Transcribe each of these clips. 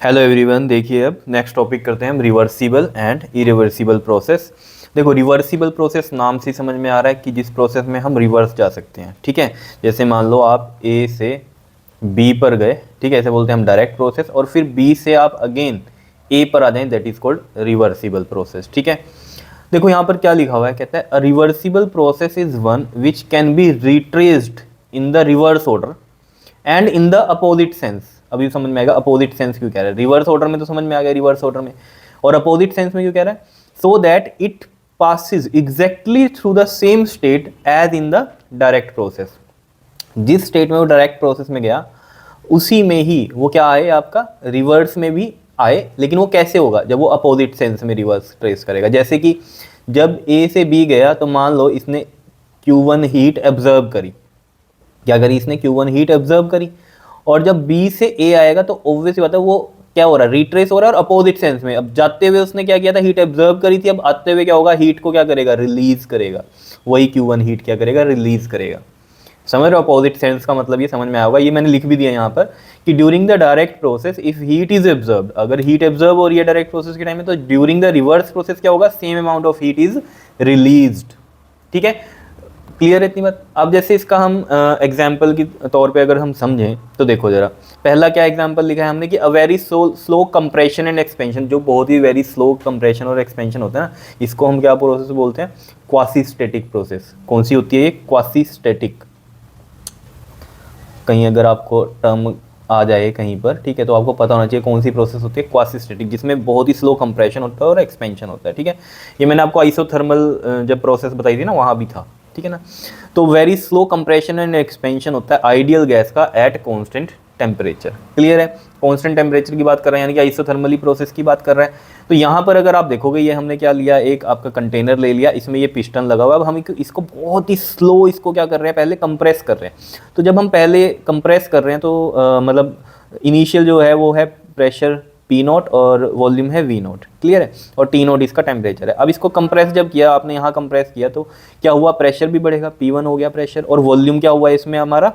Hello everyone, देखिए अब next topic करते हैं हम रिवर्सिबल एंड इरिवर्सिबल प्रोसेस। देखो, रिवर्सिबल प्रोसेस नाम से समझ में आ रहा है कि जिस प्रोसेस में हम रिवर्स जा सकते हैं। ठीक है, जैसे मान लो आप ए से बी पर गए, ठीक है, ऐसे बोलते हैं हम डायरेक्ट प्रोसेस, और फिर बी से आप अगेन ए पर आ जाएं, that is called reversible process. ठीक है, देखो यहाँ पर क्या लिखा हुआ है, कहता है reversible process is one which can be retraced in the reverse order and in the opposite sense. अभी समझ में आएगा अपोजिट सेंस क्यों कह रहा है। रिवर्स ऑर्डर में तो समझ में आ गया रिवर्स ऑर्डर में, और अपोजिट सेंस में क्यों कह रहा है, so that it passes exactly through the same state as in the direct process. जिस स्टेट में वो डायरेक्ट प्रोसेस में गया उसी में ही वो क्या आए, आपका रिवर्स में भी आए। लेकिन वो कैसे होगा, जब वो अपोजिट सेंस में रिवर्स ट्रेस करेगा। जैसे कि जब ए से बी गया तो मान लो इसने Q1 हीट एब्जर्व करी, क्या करी इसने, Q1 हीट ऑब्जर्व करी, और जब B से A आएगा तो ऑब्वियस बात है वो क्या हो रहा है, रिट्रेस हो रहा है, और अपोजिट सेंस में। अब जाते हुए उसने क्या किया था, हीट ऑब्जर्व करी थी, अब आते हुए क्या होगा, हीट को क्या करेगा, रिलीज करेगा। वही Q1 हीट क्या करेगा, रिलीज करेगा। समझ रहे हो, अपोजिट सेंस का मतलब ये समझ में आएगा। ये मैंने लिख भी दिया यहाँ पर कि during the direct process if heat is observed, अगर हीट ऑब्जर्व हो रही है डायरेक्ट प्रोसेस के टाइम में, तो ड्यूरिंग द रिवर्स प्रोसेस क्या होगा, same amount of heat is released. ठीक है, क्लियर है इतनी बात। अब जैसे इसका हम एग्जाम्पल के तौर पे अगर हम समझें तो देखो जरा, पहला क्या एग्जाम्पल लिखा है हमने कि a very slow compression and expansion, जो बहुत ही वेरी स्लो कंप्रेशन और एक्सपेंशन होता है ना, इसको हम क्या प्रोसेस बोलते हैं, क्वासी स्टैटिक प्रोसेस। कौन सी होती है ये, क्वासी स्टैटिक। कहीं अगर आपको टर्म आ जाए कहीं पर, ठीक है, तो आपको पता होना चाहिए कौन सी प्रोसेस होती है, क्वासी स्टैटिक, जिसमें बहुत ही स्लो कंप्रेशन होता है और एक्सपेंशन होता है। ठीक है, ये मैंने आपको आइसोथर्मल जब प्रोसेस बताई थी ना, वहाँ भी था। ठीक है ना, तो very slow compression and expansion होता है आइडियल गैस का एट कांस्टेंट टेम्परेचर। क्लियर है, कांस्टेंट टेम्परेचर की बात कर रहे हैं, यानी कि आइसोथर्मली प्रोसेस की बात कर रहे हैं। तो यहाँ पर अगर आप देखोगे, ये हमने क्या लिया, एक आपका कंटेनर ले लिया, इसमें ये पिस्टन लगा हुआ है। अब हम इसको बहुत ही स्लो इसको क्या कर रहे हैं, पहले कंप्रेस कर रहे हैं। तो जब हम पहले कंप्रेस कर रहे हैं तो मतलब इनिशियल जो है वो है प्रेशर P0 और वॉल्यूम है V0। क्लियर है, और T0 इसका टेम्परेचर है। अब इसको कंप्रेस जब किया आपने, यहाँ कंप्रेस किया तो क्या हुआ, प्रेशर भी बढ़ेगा, P1 हो गया प्रेशर, और वॉल्यूम क्या हुआ इसमें हमारा,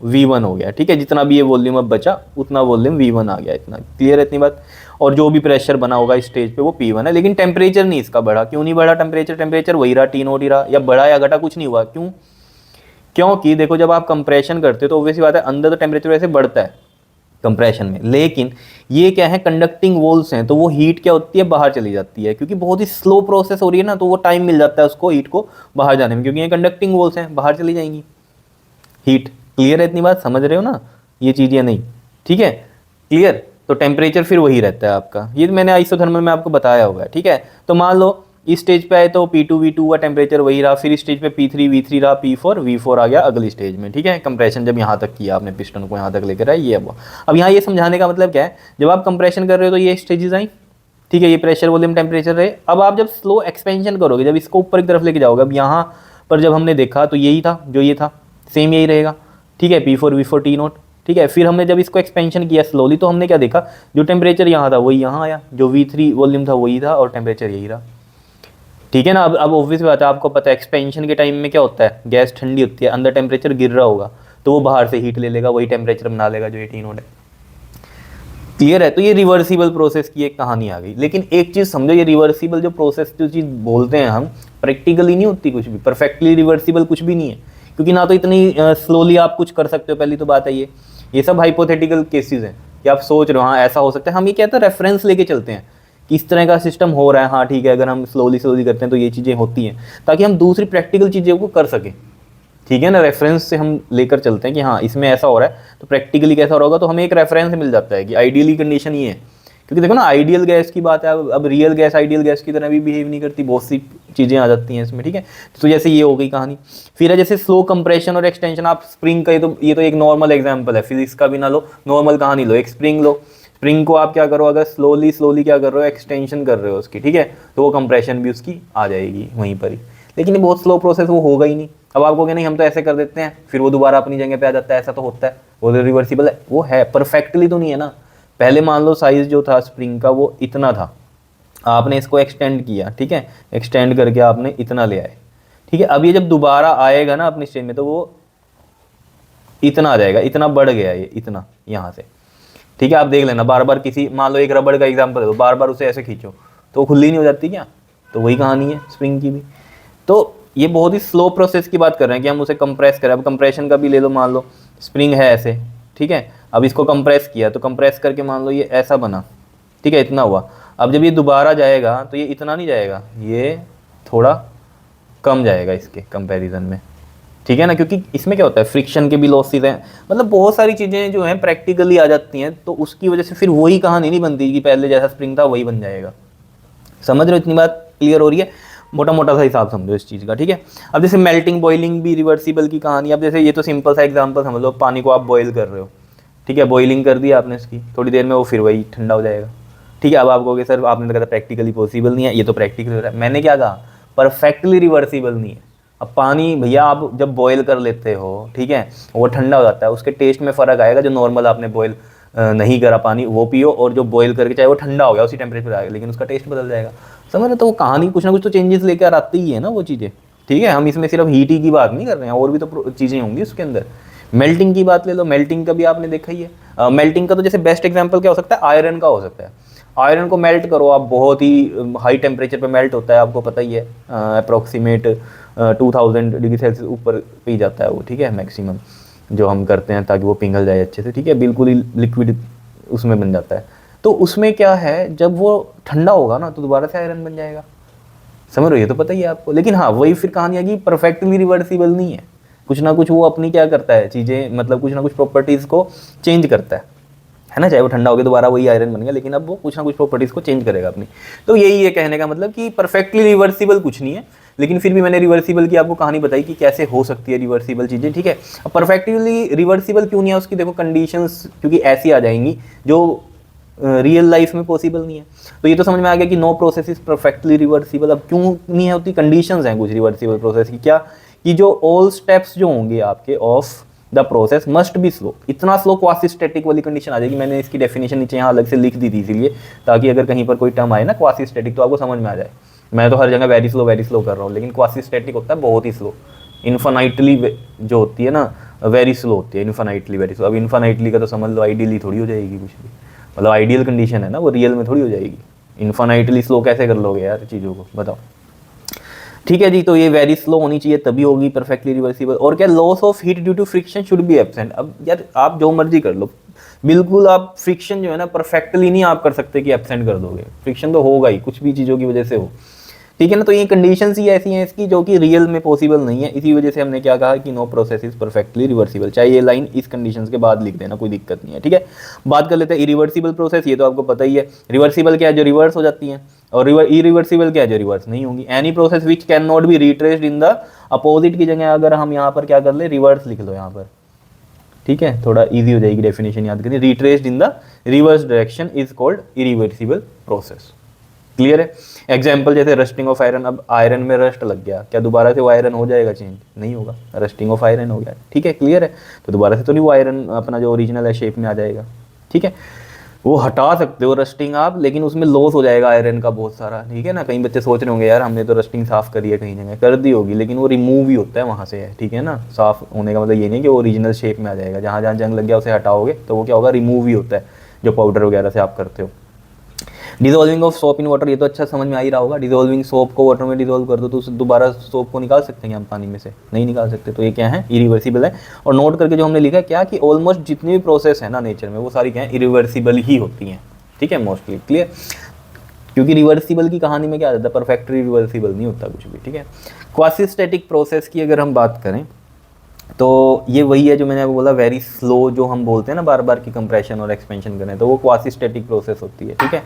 V1 हो गया। ठीक है, जितना भी ये वॉल्यूम अब बचा उतना वॉल्यूम V1 आ गया, इतना। क्लियर है इतनी बात। और जो भी प्रेशर बना होगा इस स्टेज पे वो P1 है, लेकिन टेम्परेचर नहीं इसका बढ़ा। क्यों नहीं बढ़ा टेम्परेचर, टेम्परेचर वही रहा, T0 ही रहा, या बढ़ा या घटा कुछ नहीं हुआ। क्यों, क्योंकि देखो जब आप कंप्रेशन करते हो तो ऑब्वियसली बात है अंदर तो टेम्परेचर वैसे बढ़ता है कंप्रेशन में, लेकिन ये क्या है, कंडक्टिंग वॉल्स हैं, तो वो हीट क्या होती है, बाहर चली जाती है। क्योंकि बहुत ही स्लो प्रोसेस हो रही है ना, तो वो टाइम मिल जाता है उसको हीट को बाहर जाने में, क्योंकि ये कंडक्टिंग वॉल्स हैं, बाहर चली जाएंगी हीट। क्लियर है इतनी बात, समझ रहे हो ना ये चीज़ या नहीं। ठीक है, क्लियर। तो टेम्परेचर फिर वही रहता है आपका, ये मैंने आइसोथर्मल में आपको बताया होगा। ठीक है, तो मान लो इस स्टेज पे आए तो P2 V2 का टेम्परेचर वही रहा, फिर इस स्टेज पे P3 V3 रहा, P4 V4 आ गया अगली स्टेज में। ठीक है, कंप्रेशन जब यहाँ तक किया आपने, पिस्टन को यहाँ तक लेकर आए, ये अब यहाँ ये समझाने का मतलब क्या है, जब आप कंप्रेशन कर रहे हो तो ये स्टेजेस आई, ठीक है, ये प्रेशर वॉल्यूम टेम्परेचर रहे। अब आप जब स्लो एक्सपेंशन करोगे, जब इसको ऊपर की तरफ लेके जाओगे, अब यहाँ पर जब हमने देखा तो यही था, जो ये था सेम यही रहेगा। ठीक है, P4 V4 T0। ठीक है, फिर हमने जब इसको एक्सपेंशन किया स्लोली तो हमने क्या देखा, जो टेम्परेचर यहाँ था वही यहाँ आया, जो V3 वॉल्यूम था वही था, और टेम्परेचर यही रहा। ठीक है ना। अब ऑब्वियस बात है, आपको पता है एक्सपेंशन के टाइम में क्या होता है, गैस ठंडी होती है, अंदर टेम्परेचर गिर रहा होगा, तो वो बाहर से हीट ले लेगा, वही टेम्परेचर बना लेगा जो ये T0 है। क्लियर है, तो ये रिवर्सिबल प्रोसेस की एक कहानी आ गई। लेकिन एक चीज़ समझो, ये रिवर्सिबल जो प्रोसेस जो चीज़ बोलते हैं हम, प्रैक्टिकली नहीं होती कुछ भी, परफेक्टली रिवर्सिबल कुछ भी नहीं है। क्योंकि ना तो इतनी स्लोली आप कुछ कर सकते हो, पहली तो बात है ये सब हाइपोथेटिकल केसेस हैं कि आप सोच रहे हो हाँ ऐसा हो सकता है। हम ये कहते हैं रेफरेंस लेके चलते हैं कि इस तरह का सिस्टम हो रहा है, हाँ ठीक है, अगर हम स्लोली करते हैं तो ये चीज़ें होती हैं, ताकि हम दूसरी प्रैक्टिकल चीज़ों को कर सकें। ठीक है ना, रेफरेंस से हम लेकर चलते हैं कि हाँ इसमें ऐसा हो रहा है, तो प्रैक्टिकली कैसा हो रहा होगा, तो हमें एक रेफरेंस मिल जाता है कि आइडियली कंडीशन ये है। क्योंकि देखो ना, आइडियल गैस की बात है, अब रियल गैस आइडियल गैस की तरह भी बिहेव नहीं करती, बहुत सी चीज़ें आ जाती हैं इसमें। ठीक है, तो जैसे ये हो गई कहानी। फिर है जैसे स्लो कंप्रेशन और एक्सटेंशन, आप स्प्रिंग का, ये तो एक नॉर्मल एग्जाम्पल है, फिजिक्स का भी ना लो, नॉर्मल कहानी लो, एक स्प्रिंग लो। स्प्रिंग को आप क्या करो, अगर स्लोली क्या कर रहे हो, एक्सटेंशन कर रहे हो उसकी, ठीक है, तो वो कंप्रेशन भी उसकी आ जाएगी वहीं पर ही। लेकिन ये बहुत स्लो प्रोसेस, वो होगा ही नहीं। अब आपको क्या, नहीं हम तो ऐसे कर देते हैं, फिर वो दोबारा अपनी जगह पे आ जाता है, ऐसा तो होता है, वो तो रिवर्सिबल है, वो है, परफेक्टली तो नहीं है ना। पहले मान लो साइज जो था स्प्रिंग का वो इतना था, आपने इसको एक्सटेंड किया, ठीक है, एक्सटेंड करके आपने इतना ले आए। ठीक है, अब ये जब दोबारा आएगा ना अपनी स्टेज में, तो वो इतना आ जाएगा, इतना बढ़ गया ये, इतना यहाँ से। ठीक है, आप देख लेना, बार बार किसी, मान लो एक रबड़ का एग्जांपल दो, बार बार उसे ऐसे खींचो तो वो खुली नहीं हो जाती क्या? तो वही कहानी है स्प्रिंग की भी। तो ये बहुत ही स्लो प्रोसेस की बात कर रहे हैं कि हम उसे कंप्रेस करें। अब कंप्रेशन का भी ले लो, मान लो स्प्रिंग है ऐसे, ठीक है, अब इसको कंप्रेस किया, तो कंप्रेस करके मान लो ये ऐसा बना, ठीक है, इतना हुआ। अब जब ये दोबारा जाएगा तो ये इतना नहीं जाएगा, ये थोड़ा कम जाएगा इसके कंपैरिजन में, ठीक है ना, क्योंकि इसमें क्या होता है, फ्रिक्शन के भी लॉसेस हैं, मतलब बहुत सारी चीज़ें जो हैं प्रैक्टिकली आ जाती हैं, तो उसकी वजह से फिर वही कहानी नहीं बनती कि पहले जैसा स्प्रिंग था वही बन जाएगा। समझ रहे हो, इतनी बात क्लियर हो रही है? मोटा मोटा सा हिसाब समझो इस चीज़ का, ठीक है। अब जैसे मेल्टिंग बॉइलिंग भी रिवर्सिबल की कहानी। अब जैसे ये तो सिंपल सा एग्जांपल समझ लो, पानी को आप बॉईल कर रहे हो, ठीक है, बॉइलिंग कर दिया आपने इसकी, थोड़ी देर में वो फिर वही ठंडा हो जाएगा, ठीक है। अब आप कहोगे सर आपने तो कहा प्रैक्टिकली पॉसिबल नहीं है, ये तो प्रैक्टिकली हो रहा है। मैंने क्या कहा, परफेक्टली रिवर्सिबल नहीं है। अब पानी भैया आप जब बॉयल कर लेते हो, ठीक है, वो ठंडा हो जाता है, उसके टेस्ट में फ़र्क आएगा। जो नॉर्मल आपने बॉयल नहीं करा पानी वो पियो, और जो बॉयल करके चाहे वो ठंडा हो गया उसी टेम्परेचर आएगा, लेकिन उसका टेस्ट बदल जाएगा। समझ रहे? तो वो कहानी कुछ ना कुछ तो चेंजेस लेकर आती ही है ना वो चीज़ें, ठीक है। हम इसमें सिर्फ हीट ही की बात नहीं कर रहे हैं, और भी तो चीज़ें होंगी उसके अंदर। मेल्टिंग की बात ले लो, मेल्टिंग का भी आपने देखा ही है। मेल्टिंग का तो जैसे बेस्ट एग्जांपल क्या हो सकता है, आयरन का हो सकता है। आयरन को मेल्ट करो आप, बहुत ही हाई टेम्परेचर पे मेल्ट होता है, आपको पता ही है, अप्रोक्सीमेट 2000 डिग्री सेल्सियस ऊपर पे ही जाता है वो, ठीक है, मैक्सिमम जो हम करते हैं ताकि वो पिघल जाए अच्छे से, ठीक है, बिल्कुल ही लिक्विड उसमें बन जाता है। तो उसमें क्या है, जब वो ठंडा होगा ना तो दोबारा से आयरन बन जाएगा। समझ रहे हो, ये तो पता ही है आपको। लेकिन हाँ, वही फिर कहानी है कि परफेक्टली रिवर्सिबल नहीं है, कुछ ना कुछ वो अपनी क्या करता है चीज़ें, मतलब कुछ ना कुछ प्रॉपर्टीज़ को चेंज करता है ना। चाहे वो ठंडा हो गया दोबारा वही आयरन बन गया, लेकिन अब वो कुछ ना कुछ प्रॉपर्टीज़ को चेंज करेगा अपनी। तो यही है कहने का मतलब कि परफेक्टली रिवर्सिबल कुछ नहीं है, लेकिन फिर भी मैंने रिवर्सिबल की आपको कहानी बताई कि कैसे हो सकती है रिवर्सिबल चीज़ें, ठीक है। अब परफेक्टली रिवर्सिबल क्यों नहीं है, उसकी देखो कंडीशंस क्योंकि ऐसी आ जाएंगी जो रियल लाइफ में पॉसिबल नहीं है। तो ये तो समझ में आ गया कि no process is perfectly reversible. अब क्यों नहीं है होती, कंडीशंस हैं कुछ रिवर्सिबल प्रोसेस की। क्या कि जो ऑल स्टेप्स जो होंगे आपके of the process must be slow. इतना स्लो क्वासी स्टैटिक वाली कंडीशन आ जाएगी। मैंने इसकी डेफिनेशन नीचे यहाँ अलग से लिख दी थी इसीलिए, ताकि अगर कहीं पर कोई टर्म आए ना क्वासी स्टैटिक तो आपको समझ में आ जाए। मैं तो हर जगह वेरी स्लो कर रहा हूँ, लेकिन क्वासी स्टैटिक होता है बहुत ही स्लो, इन्फानाइटली जो होती है ना वेरी स्लो होती है, इन्फानाइटली वेरी स्लो। अब इन्फानाइटली का तो समझ लो आइडियली थोड़ी हो जाएगी कुछ भी, मतलब आइडियल कंडीशन है ना, वो रियल में थोड़ी हो जाएगी। इन्फानाइटली स्लो कैसे कर लोगे यार चीज़ों को, बताओ। ठीक है जी, तो ये वेरी स्लो होनी चाहिए तभी होगी परफेक्टली रिवर्सिबल। और क्या, loss of heat due to friction should be absent. अब यार आप जो मर्जी कर लो, बिल्कुल आप फ्रिक्शन जो है ना परफेक्टली नहीं आप कर सकते कि एब्सेंट कर दोगे, फ्रिक्शन तो होगा ही, कुछ भी चीज़ों की वजह से हो, ठीक है ना। तो ये कंडीशंस ही ऐसी हैं इसकी जो कि रियल में पॉसिबल नहीं है। इसी वजह से हमने क्या कहा कि no process is perfectly reversible. चाहे ये लाइन इस कंडीशंस के बाद लिख देना, कोई दिक्कत नहीं है, ठीक है। बात कर लेते हैं इरिवर्सिबल प्रोसेस। ये तो आपको पता ही है, रिवर्सिबल क्या है, जो रिवर्स हो जाती है, और इरिवर्सिबल क्या है, जो रिवर्स नहीं होंगी। Any process which can not be retraced in the opposite की जगह अगर हम यहाँ पर क्या कर ले, रिवर्स लिख लो यहाँ पर, ठीक है, थोड़ा इजी हो जाएगी डेफिनेशन याद करनी। Retraced in the reverse direction is called irreversible process. Clear है। एग्जाम्पल जैसे रस्टिंग ऑफ आयरन। अब आयरन में रस्ट लग गया, क्या दोबारा से वो आयरन हो जाएगा चेंज? नहीं होगा, रस्टिंग ऑफ आयरन हो गया, ठीक है, क्लियर है। तो दोबारा से तो नहीं वो आयरन अपना जो ओरिजिनल है शेप में आ जाएगा, ठीक है। वो हटा सकते हो रस्टिंग आप, लेकिन उसमें लॉस हो जाएगा आयरन का बहुत सारा, ठीक है ना। कई बच्चे सोच रहे होंगे यार हमने तो रस्टिंग साफ करी है, कहीं जगह कर दी होगी, लेकिन वो रिमूव ही होता है वहाँ से, ठीक है ना। साफ होने का मतलब ये नहीं कि वो ओरिजिनल शेप में आ जाएगा, जहाँ जहाँ जंग लग गया उसे हटाओगे तो वो क्या होगा, रिमूव ही होता है, जो पाउडर वगैरह से आप करते हो। Dissolving of soap in water, ये तो अच्छा समझ में आ ही रहा होगा। डिजोल्विंग सोप को वाटर में डिजोल्व कर दो तो दोबारा सोप को निकाल सकते हैं हम पानी में से? नहीं निकाल सकते। तो ये क्या है, इरिवर्सिबल है। और नोट करके जो हमने लिखा है क्या कि ऑलमोस्ट जितनी भी प्रोसेस है ना नेचर में वो सारी क्या है, इरिवर्सिबल ही होती हैं, ठीक है, मोस्टली। क्लियर। क्योंकि रिवर्सिबल की कहानी में क्या आ जाता है, परफेक्टली रिवर्सिबल नहीं होता कुछ भी, ठीक है। क्वासी स्टैटिक प्रोसेस की अगर हम बात करें तो ये वही है जो मैंने आपको बोला, वेरी स्लो जो हम बोलते हैं ना बार बार की कंप्रेशन और एक्सपेंशन करें, तो वो क्वासी स्टैटिक प्रोसेस होती है, ठीक है,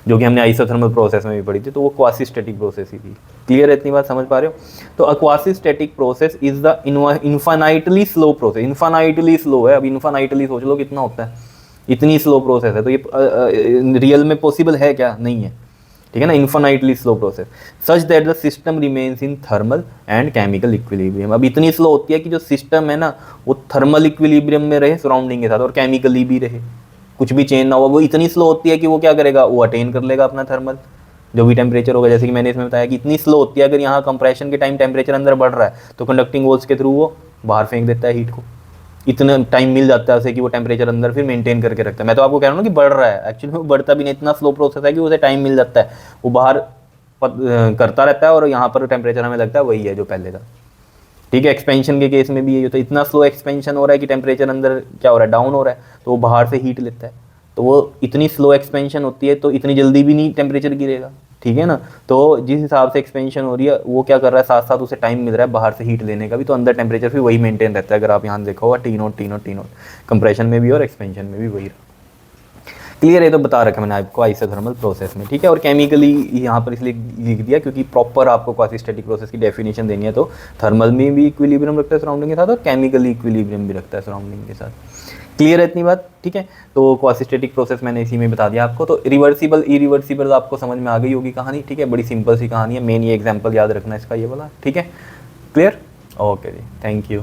जो कि हमने आइसोथर्मल प्रोसेस में भी पढ़ी थी, तो वो क्वासी स्टैटिक प्रोसेस ही थी। क्लियर है, इतनी बात समझ पा रहे हो। तो a quasi static process is the infinitely slow process. Infinitely slow है। अब इन्फानाइटली सोच लो कितना होता है, इतनी स्लो प्रोसेस है, तो ये रियल में पॉसिबल है क्या? नहीं है, ठीक है ना। Infinitely slow process such that the system remains in thermal and chemical equilibrium. अब इतनी स्लो होती है कि जो सिस्टम है ना वो थर्मल इक्विलिब्रियम में रहे सराउंडिंग के साथ, और केमिकली भी रहे, कुछ भी चेंज ना हो। वो इतनी स्लो होती है कि वो क्या करेगा, वो अटेन कर लेगा अपना थर्मल जो भी टेम्परेचर होगा। जैसे कि मैंने इसमें बताया कि इतनी स्लो होती है, अगर यहाँ कंप्रेशन के टाइम टेम्परेचर अंदर बढ़ रहा है तो कंडक्टिंग वॉल्स के थ्रू वो बाहर फेंक देता है हीट को, इतना टाइम मिल जाता है उसे कि वो टेम्परेचर अंदर फिर मेंटेन करके रखता है। मैं तो आपको कह रहा हूँ ना कि बढ़ रहा है, एक्चुअली वो बढ़ता भी नहीं, इतना स्लो प्रोसेस है कि उसे टाइम मिल जाता है, वो बाहर करता रहता है और यहाँ पर टेम्परेचर हमें लगता है वही है जो पहले था। ठीक है, एक्सपेंशन के केस में भी यही होता है, इतना स्लो एक्सपेंशन हो रहा है कि टेम्परेचर अंदर क्या हो रहा है, डाउन हो रहा है, तो वो बाहर से हीट लेता है। तो वो इतनी स्लो एक्सपेंशन होती है तो इतनी जल्दी भी नहीं टेम्परेचर गिरेगा, ठीक है ना। तो जिस हिसाब से एक्सपेंशन हो रही है वो क्या कर रहा है, साथ साथ उसे टाइम मिल रहा है बाहर से हीट लेने का भी, तो अंदर टेम्परेचर फिर वही मेंटेन रहता है। अगर आप यहाँ देखा होगा टी नोट कंप्रेशन में भी और एक्सपेंशन में भी वही रहा। क्लियर है, तो बता रखा मैंने आपको आइसोथर्मल प्रोसेस में, ठीक है। और केमिकली यहाँ पर इसलिए लिख दिया क्योंकि प्रॉपर आपको क्वासीस्टैटिक प्रोसेस की डेफिनेशन देनी है, तो थर्मल में भी इक्विलिब्रियम रखता है सराउंडिंग के साथ और केमिकली इक्विलिब्रियम भी रखता है सराउंडिंग के साथ। क्लियर है इतनी बात, ठीक है। तो क्वासीस्टैटिक प्रोसेस मैंने इसी में बता दिया आपको। तो रिवर्सिबल इरिवर्सिबल आपको समझ में आ गई होगी कहानी, ठीक है। बड़ी सिंपल सी कहानी है, मेन ये एग्जाम्पल याद रखना इसका ये वाला, ठीक है। क्लियर, ओके जी, थैंक यू।